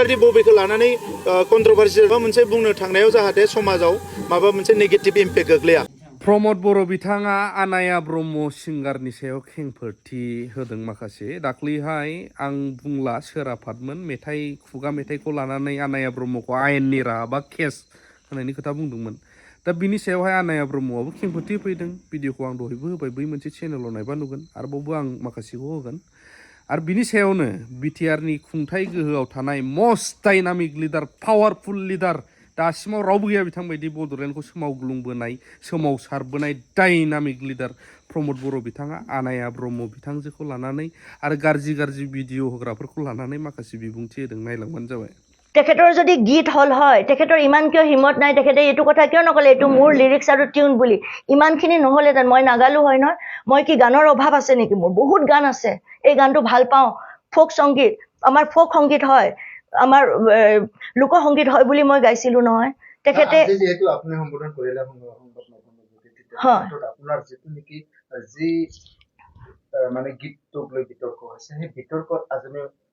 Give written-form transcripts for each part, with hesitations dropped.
particularly बबेखौ लानानै कन्ट्रोभार्सियेल माबा मोनसे बुंनो थांनायाव जाहाथे समाजाव माबा मोनसे नेगेटिभ इम्पेक्ट गोग्लैया प्रमद बर' बिथाङा आनाया ब्रह्म सिंगारनि सायाव खेंफोरथि होदों माखासे दाख्लैहाय आं बुंला सोराफादमोन मेथाइ खुगा मेथाइखौ लानानै आनाया ब्रह्मखौ आयेननि राहा बा केस होनायनि खोथा बुंदोंमोन दा बिनि सायावहाय आनाया ब्रह्मआबो खेंफोरथि फैदों भिडिअखौ आं दहायबो होबाय बै मोनसे चेनेलाव नायबा नुगोन आरोबावबो आं माखासेखौ होगोन आरो बिनि सायावनो बिटिआरनि खुंथाइ गोहोआव थानाय must dynamic leader powerful leader दासिमाव रावबो गैया बिथांबायदि बड'लेण्डखौ सोमावग्लुंबोनाय सोमावसारबोनाय डाइनामिक लिडार प्रमद बर' बिथाङा आनाया ब्रह्म बिथांजोखौ लानानै आरो गाज्रि भिडिअ होग्राफोरखौ लानानै माखासे बिबुंथि होदों नायलांबानो जाबाय তেখেতৰ যদি গীত হল হয় তেখেতৰ ইমান কিয় হিম্মত নাই তেখেতে এইটো কথা কিয় নকলে এইটো মোৰ লিৰিক্স আৰু টিউন বুলি ইমানখিনি নহ'লেহেঁতেন মই নাগালো হয় নহয় মই কি গানৰ অভাৱ আছে নেকি মোৰ বহুত গান আছে এই গানটো ভাল পাওঁ ফোক সংগীত আমাৰ ফোক সংগীত হয় আমাৰ লোক সংগীত হয় বুলি মই গাইছিলো নহয় তেখেতে যেহেতু আপুনি সম্বোধন কৰিলে আপোনাৰ যেটো নেকি যি মানে গীতটোক লৈ বিতৰ্ক হৈছে সেই বিতৰ্কত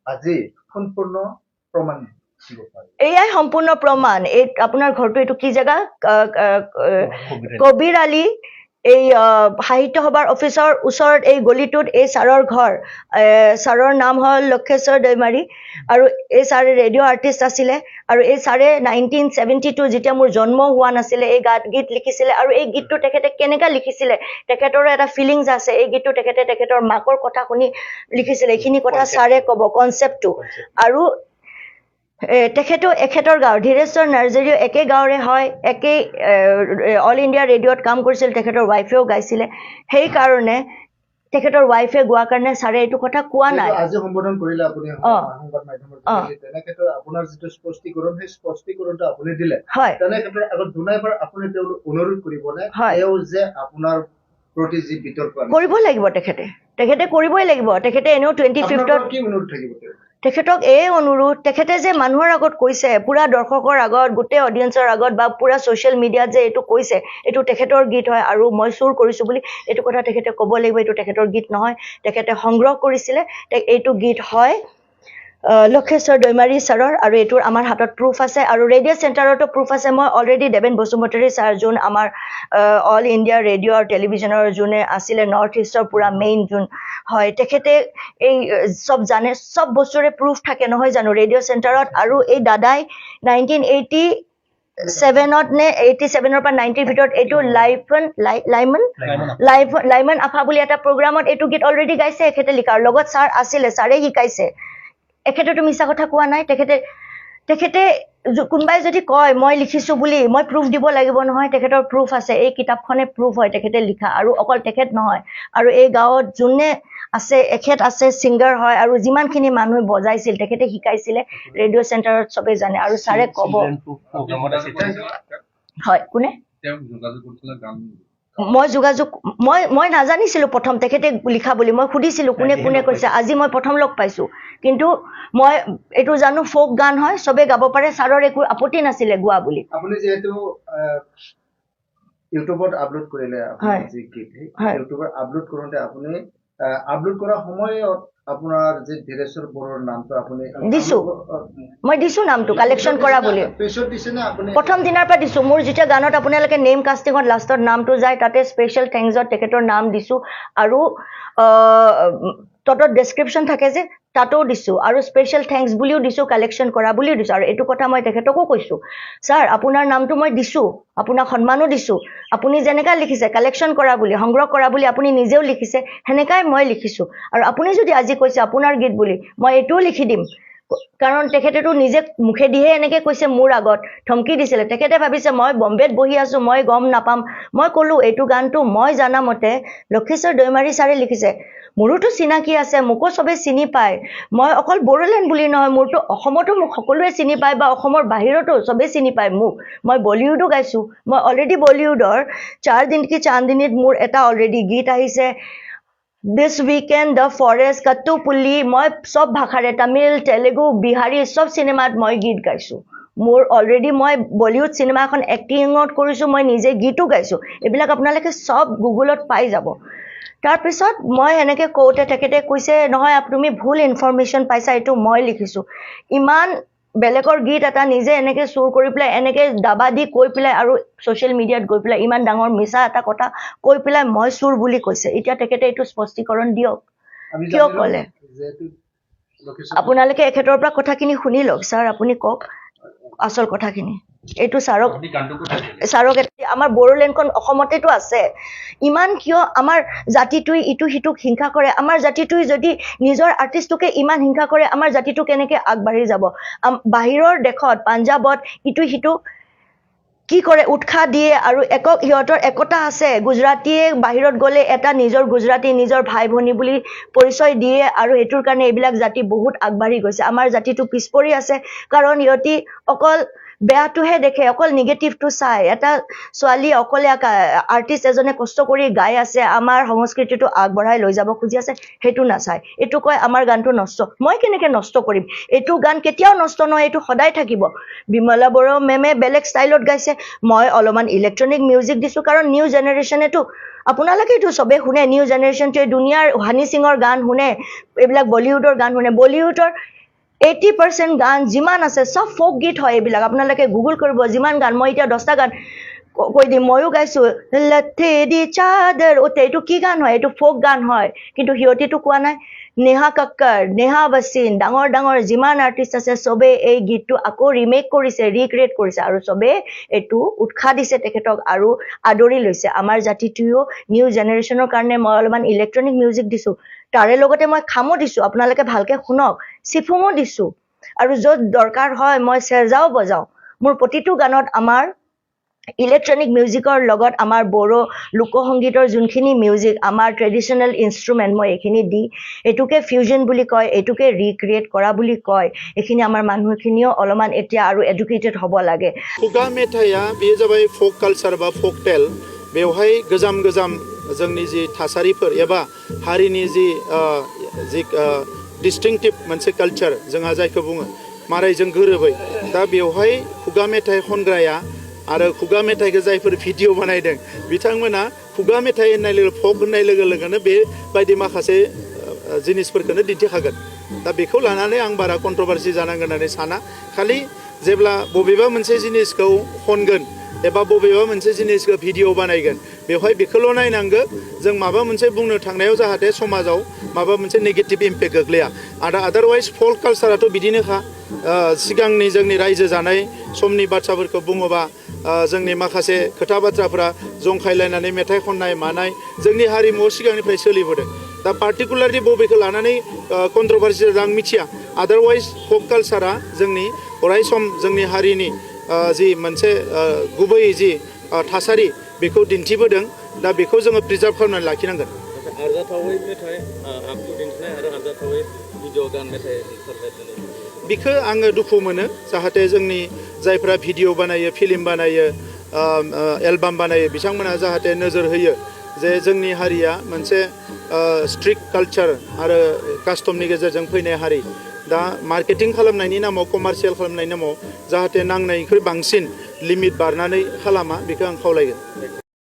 আজি সম্পূৰ্ণ প্ৰমাণ এয়াই সম্পূৰ্ণ প্ৰমাণ এই আপোনাৰ ঘৰটো এইটো কি জেগা কবিৰ আলী এই সাহিত্য সভাৰ অফিচৰ ওচৰত এই গলিটোত এই ছাৰৰ ঘৰ ছাৰৰ নাম হ'ল লক্ষেশ্বৰ দৈমাৰী আৰু এই ছাৰে ৰেডিঅ' আৰ্টিষ্ট আছিলে আৰু এই ছাৰে 1972 যেতিয়া মোৰ জন্ম হোৱা নাছিলে এই গীত লিখিছিলে আৰু এই গীতটো তেখেতে কেনেকৈ লিখিছিলে তেখেতৰো এটা ফিলিংছ আছে এই গীতটো তেখেতে তেখেতৰ মাকৰ কথা শুনি লিখিছিলে এইখিনি কথা ছাৰে ক'ব কনচেপ্টটো আৰু তেখেতো এখেতৰ গাঁও ধীৰেশ্বৰ নাৰ্জাৰীও একে গাঁৱৰে হয় একে অল ইণ্ডিয়া ৰেডিঅ'ত কাম কৰিছিল তেখেতৰ ৱাইফেও গাইছিলে সেইকাৰণে তেখেতৰ ৱাইফে গোৱাৰ কাৰণে ছাৰে এইটো কথা কোৱা নাই আজি সম্বোধন কৰিলে আপুনি সংবাদ মাধ্যমৰ তেনে ক্ষেত্ৰত আপোনাৰ যিটো স্পষ্টীকৰণ সেই স্পষ্টীকৰণটো আপুনি দিলে তেনে ক্ষেত্ৰত আগত দুনাইবাৰ আপুনি তেওঁলোক অনুৰোধ কৰিবনে এও যে আপোনাৰ প্ৰতি যি বিতৰ্ক কৰিব লাগিব তেখেতে কৰিবই লাগিব তেখেতে এনেও 25ত কি অনুৰোধ থাকিব তেখেতক এই অনুৰোধ তেখেতে যে মানুহৰ আগত কৈছে পুৰা দৰ্শকৰ আগত গোটেই অডিয়েন্সৰ আগত বা পুৰা ছ'চিয়েল মিডিয়াত যে এইটো কৈছে এইটো তেখেতৰ গীত হয় আৰু মই চুৰ কৰিছোঁ বুলি এইটো কথা তেখেতে ক'ব লাগিব এইটো তেখেতৰ গীত নহয় তেখেতে সংগ্ৰহ কৰিছিলে এইটো গীত হয় লক্ষেশ্বৰ দৈমাৰী ছাৰৰ আৰু এইটোৰ আমাৰ হাতত প্ৰুফ আছে আৰু ৰেডিঅ' চেণ্টাৰতো প্ৰুফ আছে মই অলৰেডি দেৱেন বসুমতাৰী ছাৰ যোন আমাৰ অল ইণ্ডিয়া ৰেডিঅ' আৰু টেলিভিশ্যনৰ যোনে আছিলে নৰ্থ ইষ্টৰ পুৰা মেইন যোন হয় তেখেতে এই চব জানে চব বস্তুৰে প্ৰুফ থাকে নহয় জানো ৰেডিঅ' চেণ্টাৰত আৰু এই দাদাই 1987ত নে 87ৰ পৰা 90ৰ ভিতৰত এইটো লাইমন আফা বুলি এটা প্ৰগ্ৰামত এইটো গীত অলৰেডি গাইছে এখেতে লিখাৰ লগত ছাৰ আছিলে ছাৰে শিকাইছে এখেতেতো মিছা কথা কোৱা নাই তেখেতে কোনোবাই যদি কয় মই লিখিছোঁ বুলি মই প্ৰুফ দিব লাগিব নহয় তেখেতৰ প্ৰুফ আছে এই কিতাপখনে প্ৰুফ হয় তেখেতে লিখা আৰু অকল তেখেত নহয় আৰু এই গাঁৱত যোনে আছে এখেত আছে ছিংগাৰ হয় আৰু যিমানখিনি মানুহ বজাইছিল তেখেতে শিকাইছিলে ৰেডিঅ' চেণ্টাৰত চবেই জানে আৰু ছাৰে ক'ব হয় কোনে মই নাজানিছিলোঁ প্ৰথম তেখেতে লিখা বুলি মই সুধিছিলোঁ কোনে কৈছে আজি মই প্ৰথম লগ পাইছোঁ কিন্তু মই এইটো জানো ফোক গান হয় চবে গাব পাৰে ছাৰৰ একো আপত্তি নাছিলে গোৱা বুলি আপুনি যেহেতু ইউটিউবত আপলোড কৰিলে আপুনি যি গীত ইউটিউবত আপলোড কৰোঁতে আপুনি আপলোড কৰাৰ সময়ত আপোনাৰ যে ধীৰেশ্বৰ বড়োৰ নামটো আপুনি মই দিছোঁ নামটো কালেকশ্যন কৰা বুলি প্ৰথম দিনাৰ পৰা দিছোঁ মোৰ যেতিয়া গানত আপোনালোকে নেম কাষ্টিঙত লাষ্টত নামটো যায় তাতে স্পেচিয়েল থেংকছত তেখেতৰ নাম দিছোঁ আৰু তলত ডেছক্ৰিপশ্যন থাকে যে তাতেও দিছোঁ আৰু স্পেচিয়েল থেংকছ বুলিও দিছোঁ কালেকশ্যন কৰা বুলিও দিছোঁ আৰু এইটো কথা মই তেখেতকো কৈছোঁ ছাৰ আপোনাৰ নামটো মই দিছোঁ আপোনাক সন্মানো দিছোঁ আপুনি যেনেকৈ লিখিছে কালেকশ্যন কৰা বুলি সংগ্ৰহ কৰা বুলি আপুনি নিজেও লিখিছে সেনেকাই মই লিখিছোঁ আৰু আপুনি যদি আজি কৈছে আপোনাৰ গীত বুলি মই এইটোও লিখি দিম কাৰণ তেখেতেতো নিজে মুখেদিহে এনেকৈ কৈছে মোৰ আগত ধমকি দিছিলে তেখেতে ভাবিছে মই বম্বেত বহি আছোঁ মই গম নাপাম মই ক'লোঁ এইটো গানটো মই জানা মতে লক্ষেশ্বৰ দৈমাৰী ছাৰে লিখিছে মোৰোতো চিনাকি আছে মোকো চবেই চিনি পায় মই অকল বড়োলেণ্ড বুলি নহয় মোৰতো অসমতো মোক সকলোৱে চিনি পায় বা অসমৰ বাহিৰতো চবেই চিনি পায় মোক মই বলিউডো গাইছোঁ মই অলৰেডি বলিউডৰ 4 দিন কি চান্দিনীত মোৰ এটা অলৰেডি গীত আহিছে দিছ উইকেণ্ড দ্য ফৰেষ্ট কট্টুপুলি মই চব ভাষাৰে তামিল তেলেগু বিহাৰী চব চিনেমাত মই গীত গাইছোঁ মোৰ অলৰেডি মই বলিউড চিনেমা এখন এক্টিঙত কৰিছোঁ মই নিজে গীতো গাইছোঁ এইবিলাক আপোনালোকে চব গুগলত পাই যাব তাৰপিছত মই এনেকৈ কওঁতে তেখেতে কৈছে নহয় তুমি ভুল ইনফৰমেশ্যন পাইছা এইটো মই লিখিছোঁ ইমান বেলেগৰ গীত এটা নিজে এনেকে চুৰ কৰি পেলাই এনেকে দাবা দি কৈ পেলাই আৰু ছ'চিয়েল মিডিয়াত গৈ পেলাই ইমান ডাঙৰ মিছা এটা কথা কৈ পেলাই মই চুৰ বুলি কৈছে এতিয়া তেখেতে এইটো স্পষ্টীকৰণ দিয়ক কিয় ক'লে আপোনালোকে এখেতৰ পৰা কথাখিনি শুনি লওক ছাৰ আপুনি কওক আচল কথাখিনি এইটো ছাৰক আমাৰ বড়োলেণ্ডখন অসমতেতো আছে ইমান কিয় আমাৰ জাতিটোই ইটো সিটোক হিংসা কৰে আমাৰ জাতিটোই যদি নিজৰ আৰ্টিষ্টটোকে ইমান হিংসা কৰে আমাৰ জাতিটো কেনেকে আগবাঢ়ি যাব বাহিৰৰ দেশত পাঞ্জাৱত ইটো সিটো কি কৰে উৎসাহ দিয়ে আৰু সিহঁতৰ একতা আছে গুজৰাটীয়ে বাহিৰত গ'লে এটা নিজৰ গুজৰাটী নিজৰ ভাই ভনী বুলি পৰিচয় দিয়ে আৰু এইটোৰ কাৰণে এইবিলাক জাতি বহুত আগবাঢ়ি গৈছে আমাৰ জাতিটো পিছ পৰি আছে কাৰণ ইহঁতি অকল বেয়াটোহে দেখে অকল নিগেটিভটো চাই এটা ছোৱালী অকলে আৰ্টিষ্ট এজনে কষ্ট কৰি গাই আছে আমাৰ সংস্কৃতিটো আগবঢ়াই লৈ যাব খুজি আছে সেইটো নাচায় এইটো কয় আমাৰ গানটো নষ্ট মই কেনেকে নষ্ট কৰিম এইটো গান কেতিয়াও নষ্ট নহয় এইটো সদায় থাকিব বিমলা বড়ো মেমে বেলেগ ষ্টাইলত গাইছে মই অলপমান ইলেক্ট্ৰনিক মিউজিক দিছোঁ কাৰণ নিউ জেনেৰেশ্যনেতো আপোনালোকেতো চবেই শুনে নিউ জেনেৰেশ্যনটোৱে দুনিয়াৰ হানি সিঙৰ গান শুনে এইবিলাক বলিউডৰ গান শুনে বলিউডৰ 80% গান যিমান আছে সব ফোক গীত হয় এইবিলাক আপোনালোকে গুগল কৰিব যিমান গান মই এতিয়া 10টা গান কৈ দিম ময়ো গাইছোঁ লথে দি চাদৰ ওতে এইটো কি গান হয় এইটো ফোক গান হয় কিন্তু সিহঁতিটো কোৱা নাই নেহা কক্কৰ নেহা বছিন ডাঙৰ ডাঙৰ যিমান আৰ্টিষ্ট আছে চবে এই গীতটো আকৌ ৰিমেক কৰিছে ৰিক্ৰিয়েট কৰিছে আৰু চবে এইটো উৎসাহ দিছে তেখেতক আৰু আদৰি লৈছে আমাৰ জাতিটোও নিউ জেনেৰেশ্যনৰ কাৰণে মই অলপমান ইলেক্ট্ৰনিক মিউজিক দিছোঁ তাৰে লগতে মই খামো দিছোঁ আপোনালোকে ভালকে শুনক চিফুঙো দিছোঁ আৰু য'ত দৰকাৰ হয় মই চেৰজাও বজাওঁ মোৰ প্ৰতিটো গানত আমাৰ ইলেক্ট্ৰনিক মিউজিকৰ লগত আমাৰ বড়ো লোকসংগীতৰ যোনখিনি মিউজিক আমাৰ ট্ৰেডিশ্যনেল ইনষ্ট্ৰুমেণ্ট মই এইখিনি দি এইটোকে ফিউজন বুলি কয় এইটোকে ৰিক্ৰিয়েট কৰা বুলি কয় এইখিনি আমাৰ মানুহখিনিও অলপমান এতিয়া আৰু এডুকেটেড হ'ব লাগে खुगा मेथाइया बेयो जाबाय फक कालचार बा फक टेल बेवहाय गोजाम जोंनि जि थासारिफोर एबा हारिनि जि डिस्टिंक्टिभ मोनसे कालचार जोंहा जायखौ बुङो मारायजों गोरोबै दा बेवहाय खुगा मेथाइ खनग्राया आरो खुगा मेथाइखौ जायफोर भिडिअ बानायदों बिथांमोना खुगा मेथाइ होननाय लोगो फक होननाय लोगो लोगोनो बेबायदि माखासे जिनिसफोरखौनो दिन्थिखागोन दा बेखौ लानानै आं बारा कन्ट्रभार्सि जानांगोन होननानै साना खालि जेब्ला बबेबा मोनसे जिनिसखौ खनगोन एबा बबेबा मोनसे जिनिसखौ भिडिअ बानायगोन बेवहाय बेखौल' नायनांगौ जों माबा मोनसे बुंनो थांनायाव जाहाथे समाजाव माबा मोनसे नेगेटिभ इम्पेक्ट गोग्लैया आदारवाइज फल्क कालचाराथ' बिदिनोखा सिगांनि जोंनि रायजो जानाय समनि बाथ्राफोरखौ बुङोबा जोंनि माखासे खोथा बाथ्राफोरा जंखायलायनानै मेथाइ खननाय मानाय जोंनि हारिमुआव सिगांनिफ्राय सोलिबोदों दा पार्टिकुलारलि बबेखौ लानानै कन्ट्रभार्सि आं मिथिया आदारवाइज फल्क कालचारा जोंनि अराय सम जोंनि हारिनि जि मोनसे गुबै जि थासारि बेखौ दिन्थिबोदों दा बेखौ जोङो प्रिजार्भ खालामनानै लाखिनांगोन आरजाथावै मेथाइ आखु दिन्थिनाय आरो आरजाथावै भिडिअ गान मेथाइ ओंखारबाय बिखौ आङो दुखु मोनो जाहाथे जोंनि जायफ्रा भिडिअ बानायो फिल्म बानायो एलबाम बानायो बिथांमोना जाहाथे नोजोर होयो जे जोंनि हारिया मोनसे स्ट्रिक्ट कालचार आरो कास्टमनि गेजेरजों फैनाय हारि दा मार्केटिं खालामनायनि नामाव कमार्शियेल खालामनायनि नामाव जाहाथे नांनायनिख्रुइ बांसिन लिमिट बारनानै खालामा बेखौ आं खावलायगोन